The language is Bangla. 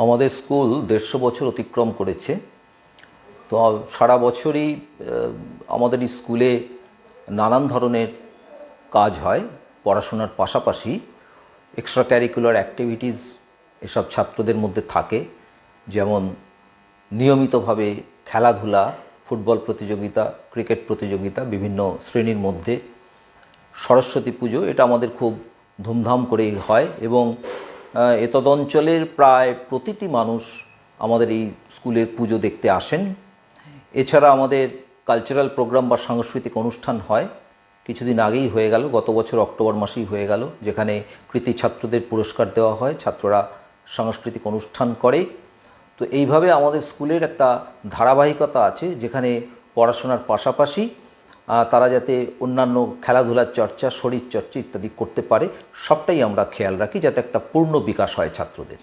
আমাদের স্কুল ১৫০ বছর অতিক্রম করেছে। তো সারা বছরই আমাদের স্কুলে নানান ধরনের কাজ হয়। পড়াশোনার পাশাপাশি এক্সট্রা ক্যারিকুলার অ্যাক্টিভিটিস এসব ছাত্রদের মধ্যে থাকে, যেমন নিয়মিতভাবে খেলাধুলা, ফুটবল প্রতিযোগিতা, ক্রিকেট প্রতিযোগিতা বিভিন্ন শ্রেণীর মধ্যে। সরস্বতী পুজো এটা আমাদের খুব ধুমধাম করেই হয় এবং এতদ অঞ্চলের প্রায় প্রতিটি মানুষ আমাদের এই স্কুলের পুজো দেখতে আসেন। এছাড়া আমাদের কালচারাল প্রোগ্রাম বা সাংস্কৃতিক অনুষ্ঠান হয়। কিছুদিন আগেই হয়ে গেল, গত বছর অক্টোবর মাসেই হয়ে গেল, যেখানে কৃতী ছাত্রদের পুরস্কার দেওয়া হয়, ছাত্ররা সাংস্কৃতিক অনুষ্ঠান করে। তো এইভাবে আমাদের স্কুলের একটা ধারাবাহিকতা আছে, যেখানে পড়াশোনার পাশাপাশি তারা যাতে অন্যান্য খেলাধুলার চর্চা, শরীরচর্চা ইত্যাদি করতে পারে, সবটাই আমরা খেয়াল রাখি যাতে একটা পূর্ণ বিকাশ হয় ছাত্রদের।